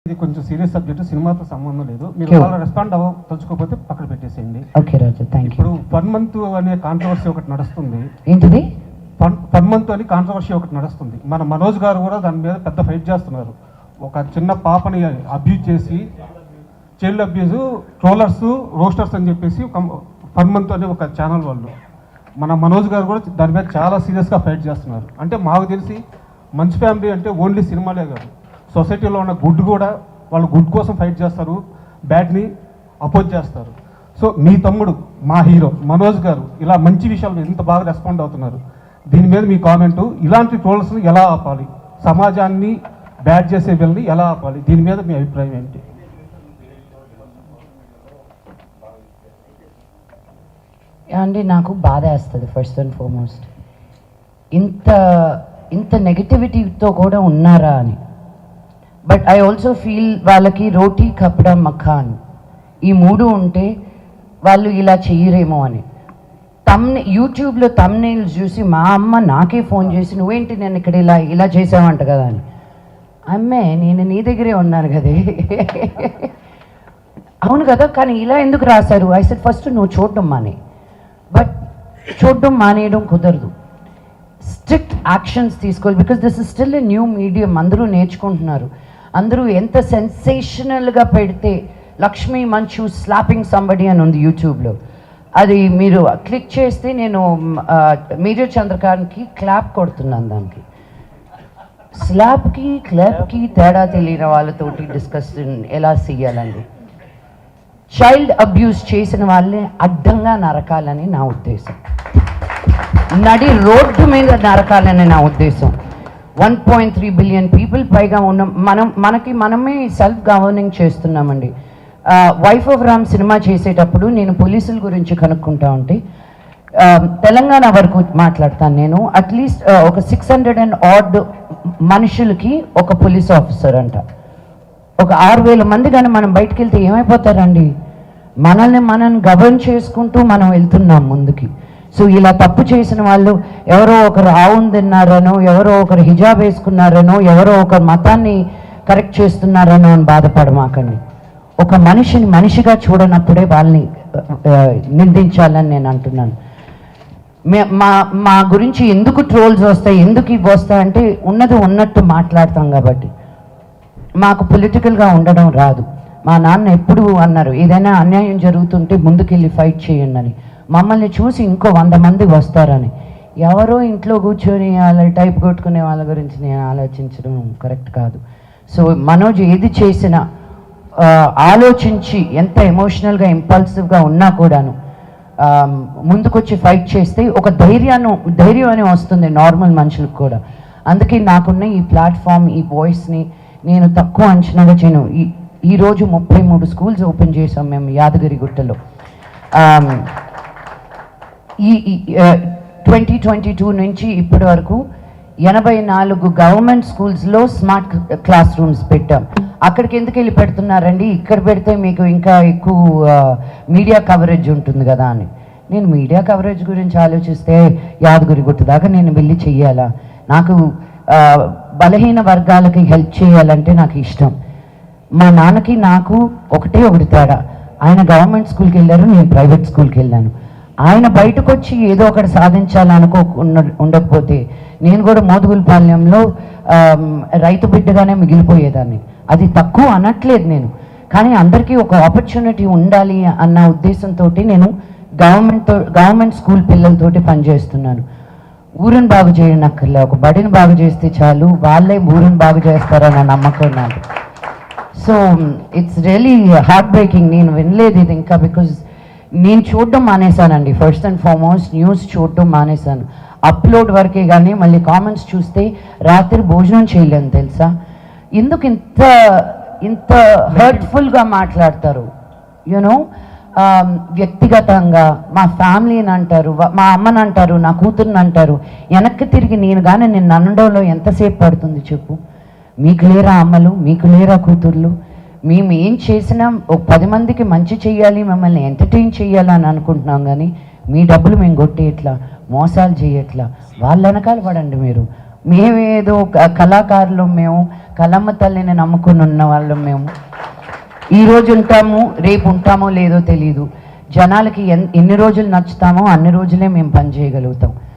ఇది కొంచెం serious subject, సినిమాతో సంబంధం లేదు. మీరు అలా రెస్పాండ్ తలుచుకోకపోతే పక్కన పెట్టేసేయండి. Okay Raju, thank you. ఇప్పుడు 1 month అనే కాంట్రవర్సీ ఒకటి నడుస్తుంది. ఏంటిది? 1 month అని కాంట్రవర్సీ ఒకటి నడుస్తుంది. మన మనోజ్ గారు కూడా దాని మీద పెద్ద ఫైట్ చేస్తున్నారు. ఒక చిన్న పాపని అబ్యూజ్ చేసి, చైల్డ్ అబ్యూజ్, ట్రోలర్స్, రోస్టర్స్ అని చెప్పేసి 1 month అనే ఒక ఛానల్ వాళ్ళు, మన మనోజ్ గారు కూడా దాని మీద చాలా సీరియస్గా ఫైట్ చేస్తున్నారు. అంటే మాకు తెలిసి మంచి ఫ్యామిలీ అంటే ఓన్లీ సినిమాలే కాదు, సొసైటీలో ఉన్న గుడ్ కూడా, వాళ్ళు గుడ్ కోసం ఫైట్ చేస్తారు, బ్యాడ్ని అపోజ్ చేస్తారు. సో మీ తమ్ముడు, మా హీరో మనోజ్ గారు ఇలా మంచి విషయాలు ఎంత బాగా రెస్పాండ్ అవుతున్నారు. దీని మీద మీ కామెంటు, ఇలాంటి ట్రోల్స్ని ఎలా ఆపాలి, సమాజాన్ని బ్యాడ్ చేసే వీళ్ళని ఎలా ఆపాలి, దీని మీద మీ అభిప్రాయం ఏంటి? అండి, నాకు బాధ వేస్తుంది ఫస్ట్ అండ్ ఫార్మోస్ట్. ఇంత నెగటివిటీతో కూడా ఉన్నారా అని. బట్ ఐ ఆల్సో ఫీల్ వాళ్ళకి రోటీ కపడా మఖాన్ ఈ 3 ఉంటే వాళ్ళు ఇలా చెయ్యరేమో అని. యూట్యూబ్లో తమ్నెయిల్స్ చూసి మా అమ్మ నాకే ఫోన్ చేసి, నువ్వేంటి నేను ఇక్కడ ఇలా చేసావంట కదా అని. అమ్మే, నేను నీ దగ్గరే ఉన్నాను కదే. అవును కదా, కానీ ఇలా ఎందుకు రాశారు? ఐ సెడ్ ఫస్ట్ నువ్వు చూడడం మానే. బట్ చూడడం మానేయడం కుదరదు, స్ట్రిక్ట్ యాక్షన్స్ తీసుకోవాలి. Because this is still a new medium. అందరూ నేర్చుకుంటున్నారు. అందరూ ఎంత సెన్సేషనల్గా పెడితే, లక్ష్మీ మంచు స్లాపింగ్ సంబడి అని ఉంది యూట్యూబ్లో, అది మీరు క్లిక్ చేస్తే నేను మేజర్ చంద్రకాంత్కి క్లాప్ కొడుతున్నాను. దానికి స్లాప్కి క్లాప్కి తేడా తెలియని వాళ్ళతోటి డిస్కషన్ ఎలా చేయాలండి. చైల్డ్ అబ్యూస్ చేసిన వాళ్ళని అడ్డంగా నరకాలని నా ఉద్దేశం, నడి రోడ్డు మీద నరకాలని నా ఉద్దేశం. 1.3 బిలియన్ పీపుల్ పైగా ఉన్న మనమే సెల్ఫ్ గవర్నింగ్ చేస్తున్నామండి. వైఫ్ ఆఫ్ రామ్ సినిమా చేసేటప్పుడు నేను పోలీసుల గురించి కనుక్కుంటా ఉంటే, తెలంగాణ వరకు మాట్లాడతాను నేను, అట్లీస్ట్ ఒక 600 and odd మనుషులకి ఒక పోలీస్ ఆఫీసర్ అంట. ఒక 6,000 మంది కానీ మనం బయటకు వెళ్తే ఏమైపోతారండి? మనం గవర్న్ చేసుకుంటూ మనం వెళ్తున్నాం ముందుకి. సో ఇలా తప్పు చేసిన వాళ్ళు ఎవరో ఒకరు ఆవును తిన్నారనో, ఎవరో ఒకరు హిజాబ్ వేసుకున్నారనో, ఎవరో ఒకరు మతాన్ని కరెక్ట్ చేస్తున్నారనో అని బాధపడమాకండి. ఒక మనిషిని మనిషిగా చూడనప్పుడే వాళ్ళని నిందించాలని నేను అంటున్నాను. మా గురించి ఎందుకు ట్రోల్స్ వస్తాయి, ఎందుకు ఇవి వస్తాయంటే ఉన్నది ఉన్నట్టు మాట్లాడతాం కాబట్టి. మాకు పొలిటికల్గా ఉండడం రాదు. మా నాన్న ఎప్పుడు అన్నారు, ఏదైనా అన్యాయం జరుగుతుంటే ముందుకెళ్ళి ఫైట్ చేయండి అని. మమ్మల్ని చూసి ఇంకో 100 మంది వస్తారని. ఎవరో ఇంట్లో కూర్చొని వాళ్ళ టైప్ కొట్టుకునే వాళ్ళ గురించి నేను ఆలోచించడం కరెక్ట్ కాదు. సో మనోజ్ ఏది చేసినా ఆలోచించి, ఎంత ఎమోషనల్గా ఇంపల్సివ్గా ఉన్నా కూడాను ముందుకొచ్చి ఫైట్ చేస్తే ఒక ధైర్యం అని వస్తుంది నార్మల్ మనుషులకు కూడా. అందుకే నాకున్న ఈ ప్లాట్ఫామ్, ఈ వాయిస్ని నేను తక్కువ అంచనాగా చేయను. ఈరోజు 33 స్కూల్స్ ఓపెన్ చేసాం మేము యాదగిరిగుట్టలో. ఈ 2022 నుంచి ఇప్పటి వరకు 84 గవర్నమెంట్ స్కూల్స్లో స్మార్ట్ క్లాస్ రూమ్స్ పెట్టాం. అక్కడికి ఎందుకు వెళ్ళి పెడుతున్నారండి, ఇక్కడ పెడితే మీకు ఇంకా ఎక్కువ మీడియా కవరేజ్ ఉంటుంది కదా అని. నేను మీడియా కవరేజ్ గురించి ఆలోచిస్తే యాదగిరిగుట్ట దాకా నేను వెళ్ళి చెయ్యాలా? నాకు బలహీన వర్గాలకి హెల్ప్ చేయాలంటే నాకు ఇష్టం. మా నాన్నకి నాకు ఒకటి తేడా, ఆయన గవర్నమెంట్ స్కూల్కి వెళ్ళారు, నేను ప్రైవేట్ స్కూల్కి వెళ్ళాను. ఆయన బయటకు వచ్చి ఏదో ఒకటి ఉండకపోతే నేను కూడా మోదుగులపాలెంలో రైతు బిడ్డగానే మిగిలిపోయేదాన్ని. అది తక్కువ అనట్లేదు నేను, కానీ అందరికీ ఒక ఆపర్చునిటీ ఉండాలి అన్న ఉద్దేశంతో నేను గవర్నమెంట్ స్కూల్ పిల్లలతోటి పనిచేస్తున్నాను. ఊరిని బాగు చేయనక్కర్లే, ఒక బడిని బాగు చేస్తే చాలు, వాళ్ళే ఊరిని బాగు చేస్తారన్న నమ్మకం నాకు. So it's really heart breaking. నేను వినలేదు ఇది ఇంకా, బికాజ్ నేను చూడడం మానేశానండి. ఫస్ట్ అండ్ ఫార్మోస్ట్ న్యూస్ చూడడం మానేశాను. అప్లోడ్ వరకే కానీ మళ్ళీ కామెంట్స్ చూస్తే రాత్రి భోజనం చేయలేను తెలుసా. ఎందుకు ఇంత హర్ట్ఫుల్గా మాట్లాడతారు? యూనో, వ్యక్తిగతంగా మా ఫ్యామిలీని అంటారు, మా అమ్మని అంటారు, నా కూతుర్ని అంటారు. వెనక్కి తిరిగి నేను కానీ నేను అనడంలో ఎంతసేపు పడుతుంది చెప్పు? మీకు లేరా అమ్మలు, మీకు లేరా కూతుర్లు? మేము ఏం చేసినా ఒక 10 మందికి మంచి చెయ్యాలి, మిమ్మల్ని ఎంటర్టైన్ చేయాలని అనుకుంటున్నాం, కానీ మీ డబ్బులు మేము కొట్టేయట్లా, మోసాలు చేయట్లా. వాళ్ళ వెనకాల పడండి మీరు. మేమేదో కళాకారులు, మేము కళమ్మ తల్లిని నమ్ముకుని ఉన్న వాళ్ళం. మేము ఈరోజు ఉంటాము, రేపు ఉంటామో లేదో తెలీదు. జనాలకి ఎన్ని రోజులు నచ్చుతామో అన్ని రోజులే మేము పని చేయగలుగుతాం.